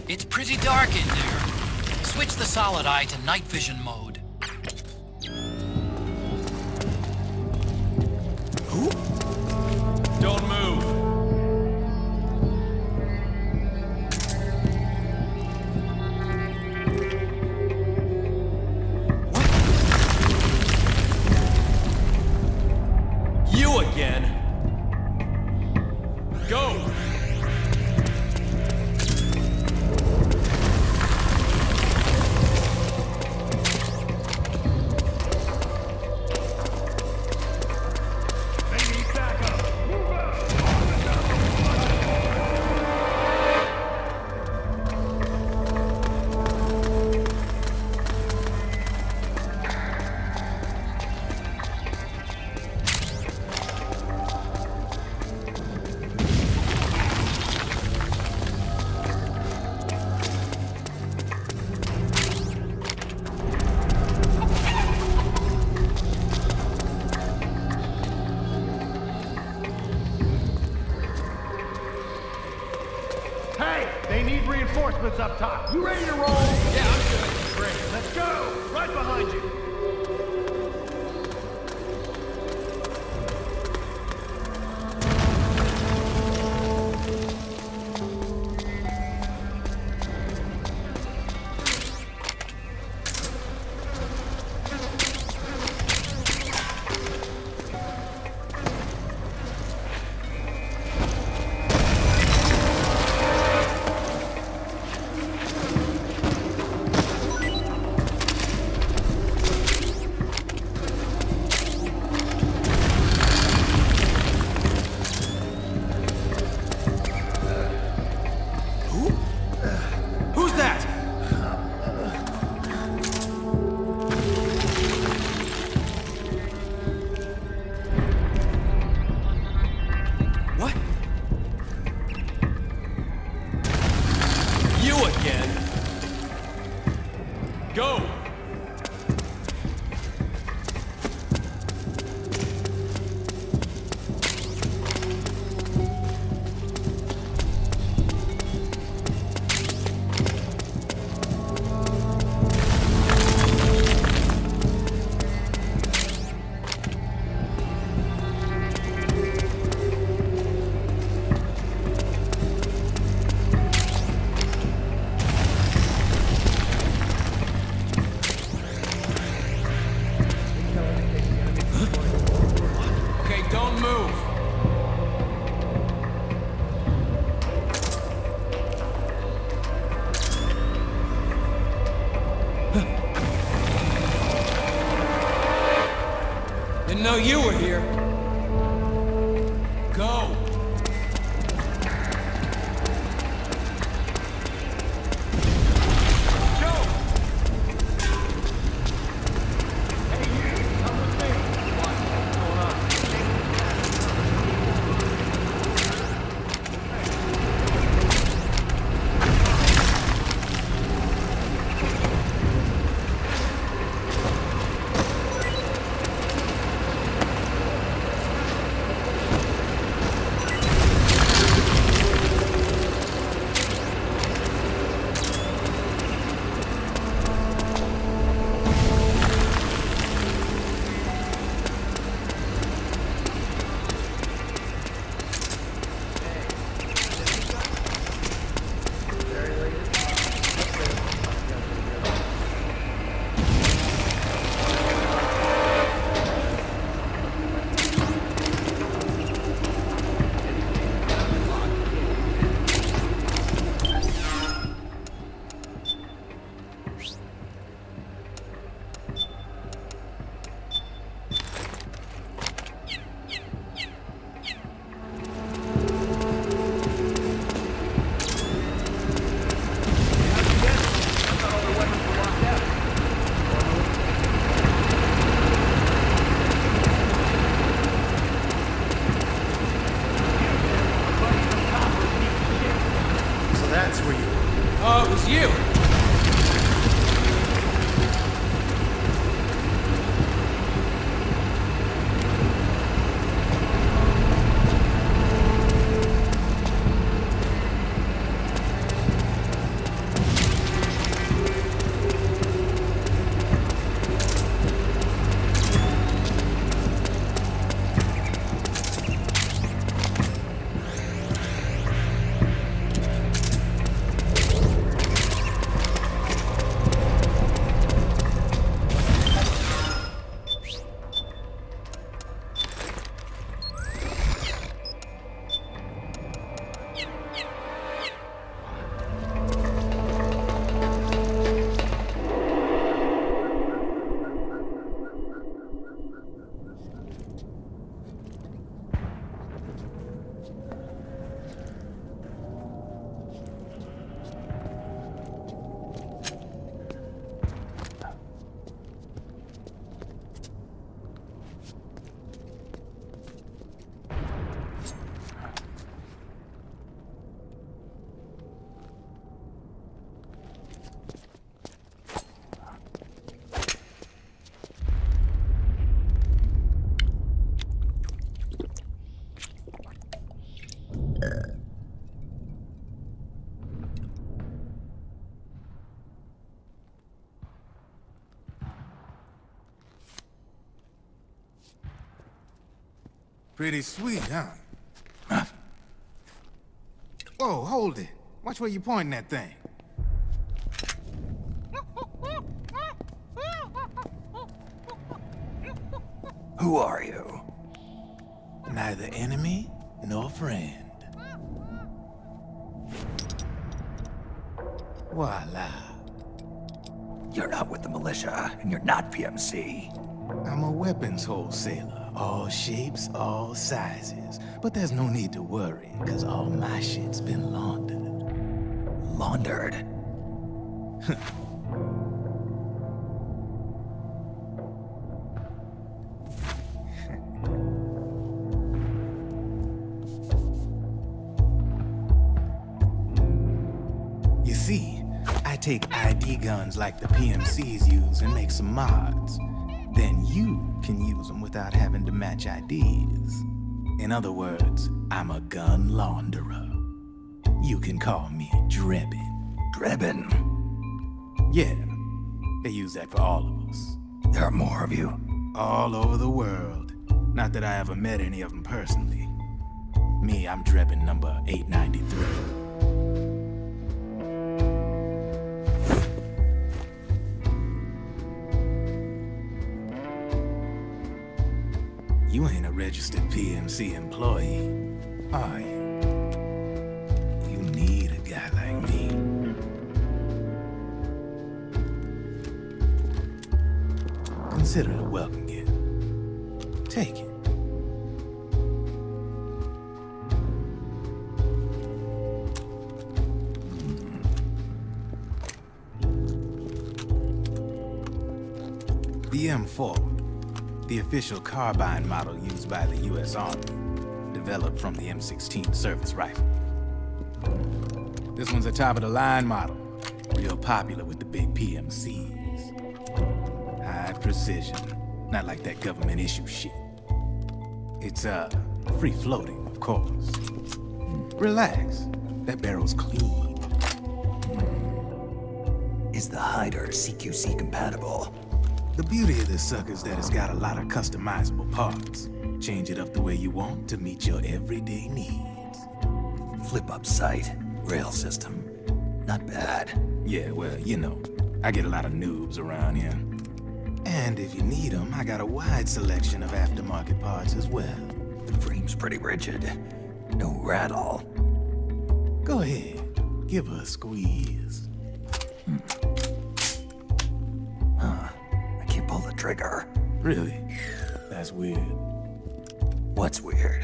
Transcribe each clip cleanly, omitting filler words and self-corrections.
It's pretty dark in there. Switch the solid eye to night vision mode. Who? Don't move. What? You again? Go! Hey, they need reinforcements up top. You ready to roll? Yeah, I'm good. Great. Let's go! Right behind you. Who's that? What? You again? Go! Okay, don't move. Didn't know you were here. Go! Pretty sweet, huh? Whoa, hold it. Watch where you pointing that thing. Who are you? Neither enemy nor friend. Voila. You're not with the militia, and you're not PMC. I'm a weapons wholesaler. All shapes, all sizes. But there's no need to worry, because all my shit's been laundered. Laundered? You see, I take ID guns like the PMCs use and make some mods. Then you can use them without having to match IDs. In other words, I'm a gun launderer. You can call me Drebin. Drebin? Yeah, they use that for all of us. There are more of you? All over the world. Not that I ever met any of them personally. Me, I'm Drebin number 893. You ain't a registered PMC employee, are you? You need a guy like me. Consider it a welcome gift. Take it. The M4, the official carbine model used by the U.S. Army, developed from the M16 service rifle. This one's a top-of-the-line model, real popular with the big PMCs. High precision, not like that government issue shit. It's, free-floating, of course. Relax, that barrel's clean. Is the hider CQC compatible? The beauty of this sucker is that it's got a lot of customizable parts. Change it up the way you want to meet your everyday needs. Flip-up sight, rail system. Not bad. Yeah, well, you know, I get a lot of noobs around here. And if you need them, I got a wide selection of aftermarket parts as well. The frame's pretty rigid. No rattle. Go ahead, give her a squeeze. I can't pull the trigger. Really? That's weird. What's weird?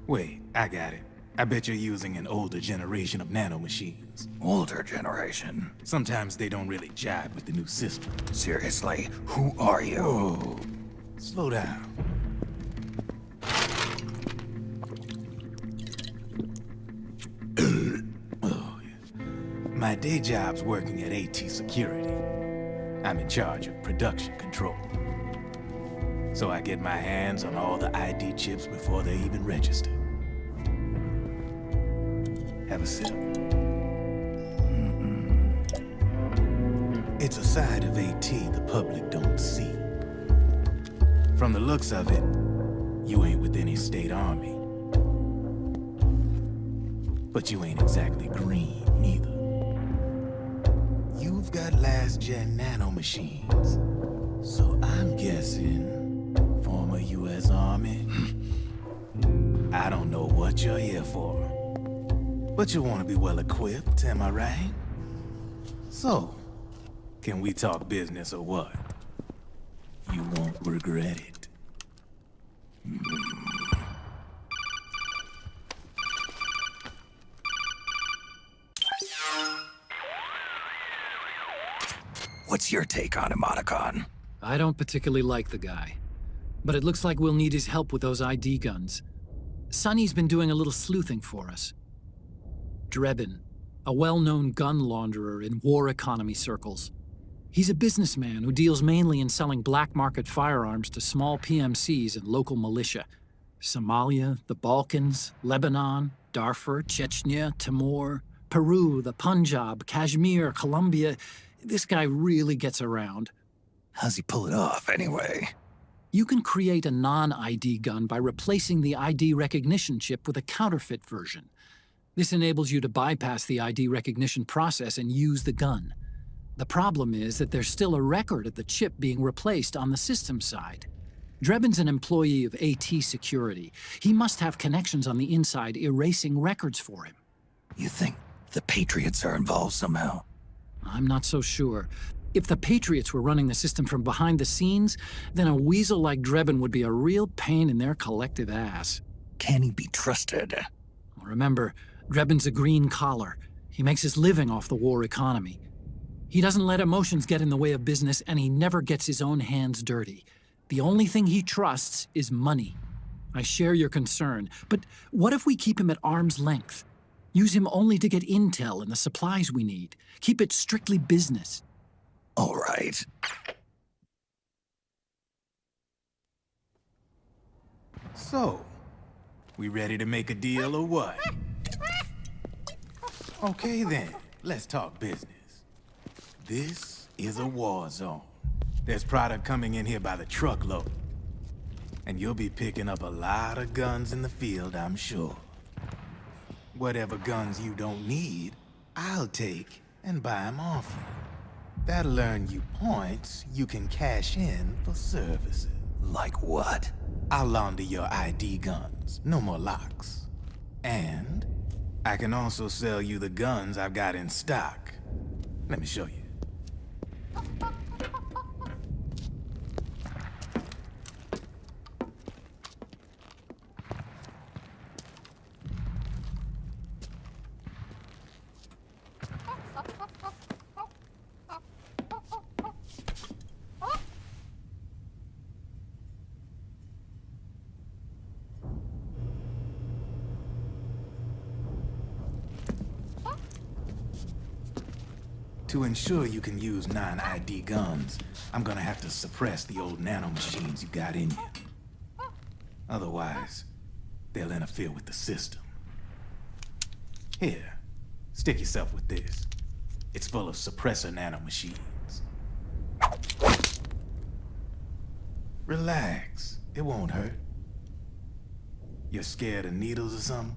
Wait, I got it. I bet you're using an older generation of nanomachines. Older generation? Sometimes they don't really jive with the new system. Seriously, who are you? Whoa, slow down. Oh, yeah. My day job's working at AT Security. I'm in charge of production control. So I get my hands on all the ID chips before they even register. Have a sip. It's a side of AT the public don't see. From the looks of it, you ain't with any state army. But you ain't exactly green, neither. You've got last-gen nanomachines. So I'm guessing, former U.S. Army. I don't know what you're here for. But you want to be well-equipped, am I right? So, can we talk business or what? You won't regret it. What's your take on him, Otacon? I don't particularly like the guy. But it looks like we'll need his help with those ID guns. Sonny's been doing a little sleuthing for us. Drebin, a well-known gun launderer in war economy circles. He's a businessman who deals mainly in selling black market firearms to small PMCs and local militia. Somalia, the Balkans, Lebanon, Darfur, Chechnya, Timor, Peru, the Punjab, Kashmir, Colombia. This guy really gets around. How's he pull it off, anyway? You can create a non-ID gun by replacing the ID recognition chip with a counterfeit version. This enables you to bypass the ID recognition process and use the gun. The problem is that there's still a record of the chip being replaced on the system side. Drebin's an employee of AT Security. He must have connections on the inside erasing records for him. You think the Patriots are involved somehow? I'm not so sure. If the Patriots were running the system from behind the scenes, then a weasel like Drebin would be a real pain in their collective ass. Can he be trusted? Remember, Drebin's a green collar. He makes his living off the war economy. He doesn't let emotions get in the way of business, and he never gets his own hands dirty. The only thing he trusts is money. I share your concern, but what if we keep him at arm's length? Use him only to get intel and the supplies we need. Keep it strictly business. All right. So, we ready to make a deal or what? Okay then, let's talk business. This is a war zone. There's product coming in here by the truckload. And you'll be picking up a lot of guns in the field, I'm sure. Whatever guns you don't need, I'll take and buy them off you. That'll earn you points you can cash in for services. Like what? I'll launder your ID guns, no more locks. And I can also sell you the guns I've got in stock. Let me show you. To ensure you can use non-ID guns, I'm gonna have to suppress the old nanomachines you got in you. Otherwise, they'll interfere with the system. Here, stick yourself with this. It's full of suppressor nanomachines. Relax, it won't hurt. You're scared of needles or something?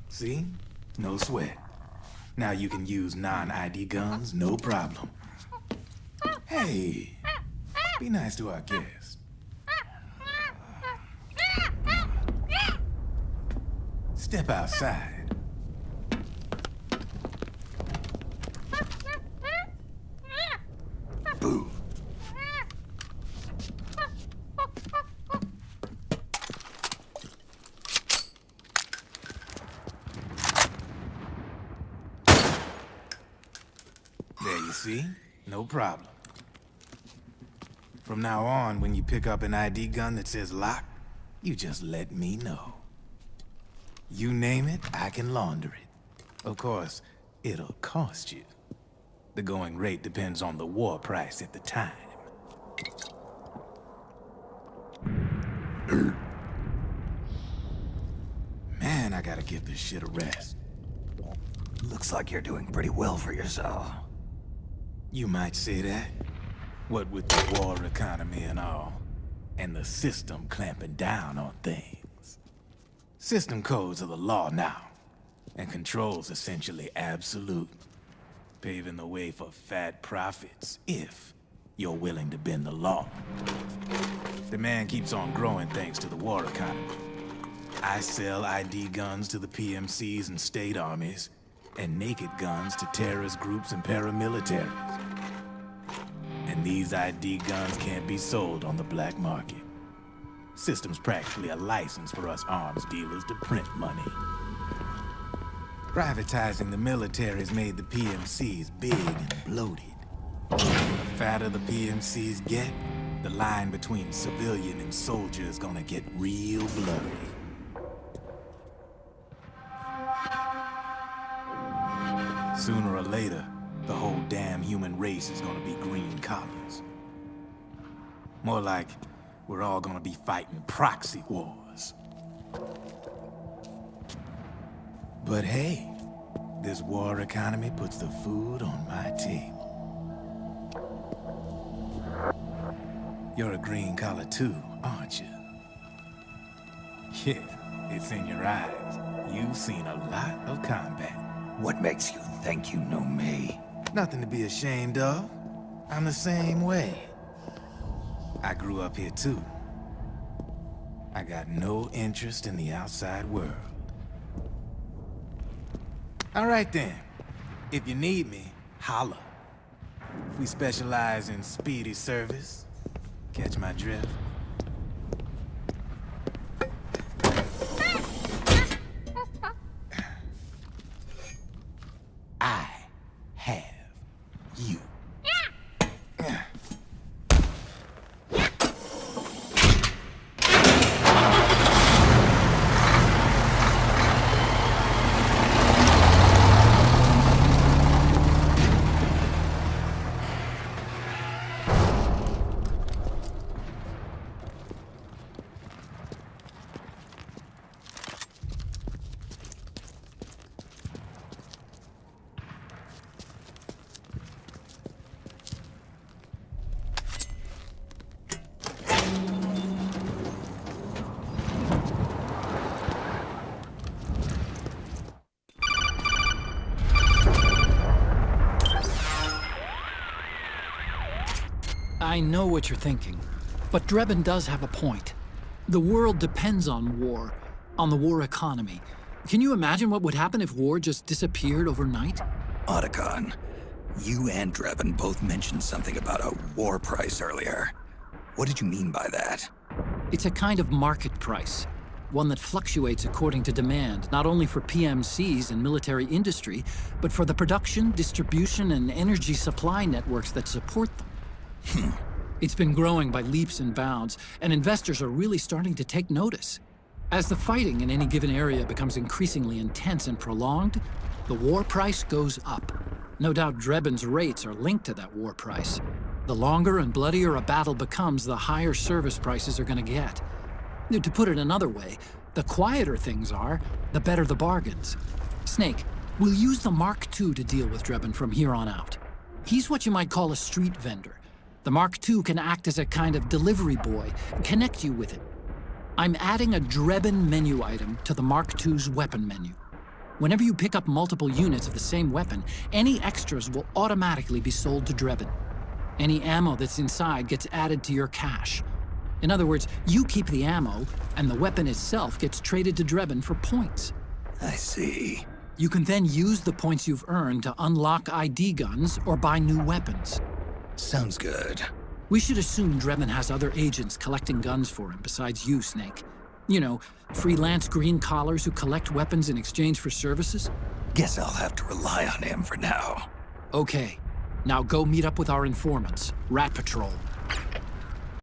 See? No sweat. Now you can use non-ID guns, no problem. Hey, be nice to our guest. Step outside. Boo. There you see? No problem. From now on, when you pick up an ID gun that says lock, you just let me know. You name it, I can launder it. Of course, it'll cost you. The going rate depends on the war price at the time. Man, I gotta give this shit a rest. Looks like you're doing pretty well for yourself. You might say that. What with the war economy and all, and the system clamping down on things. System codes are the law now, and control's essentially absolute, paving the way for fat profits if you're willing to bend the law. Demand keeps on growing thanks to the war economy. I sell ID guns to the PMCs and state armies, and naked guns to terrorist groups and paramilitaries. And these ID guns can't be sold on the black market. System's practically a license for us arms dealers to print money. Privatizing the military's made the PMCs big and bloated. The fatter the PMCs get, the line between civilian and soldier is gonna get real blurry. Sooner or later, the whole damn human race is gonna be green collars. More like we're all gonna be fighting proxy wars. But hey, this war economy puts the food on my table. You're a green collar too, aren't you? Yeah, it's in your eyes. You've seen a lot of combat. What makes you think you know me? Nothing to be ashamed of. I'm the same way. I grew up here too. I got no interest in the outside world. All right then. If you need me, holla. We specialize in speedy service. Catch my drift? I have you. I know what you're thinking, but Drebin does have a point. The world depends on war, on the war economy. Can you imagine what would happen if war just disappeared overnight? Otacon, you and Drebin both mentioned something about a war price earlier. What did you mean by that? It's a kind of market price, one that fluctuates according to demand, not only for PMCs and military industry, but for the production, distribution, and energy supply networks that support them. It's been growing by leaps and bounds, and investors are really starting to take notice. As the fighting in any given area becomes increasingly intense and prolonged, the war price goes up. No doubt Drebin's rates are linked to that war price. The longer and bloodier a battle becomes, the higher service prices are going to get. To put it another way, the quieter things are, the better the bargains. Snake, we'll use the Mark II to deal with Drebin from here on out. He's what you might call a street vendor. The Mark II can act as a kind of delivery boy, connect you with it. I'm adding a Drebin menu item to the Mark II's weapon menu. Whenever you pick up multiple units of the same weapon, any extras will automatically be sold to Drebin. Any ammo that's inside gets added to your cache. In other words, you keep the ammo, and the weapon itself gets traded to Drebin for points. I see. You can then use the points you've earned to unlock ID guns or buy new weapons. Sounds good. We should assume Drebin has other agents collecting guns for him besides you, Snake. You know, freelance green collars who collect weapons in exchange for services? Guess I'll have to rely on him for now. Okay. Now go meet up with our informants, Rat Patrol.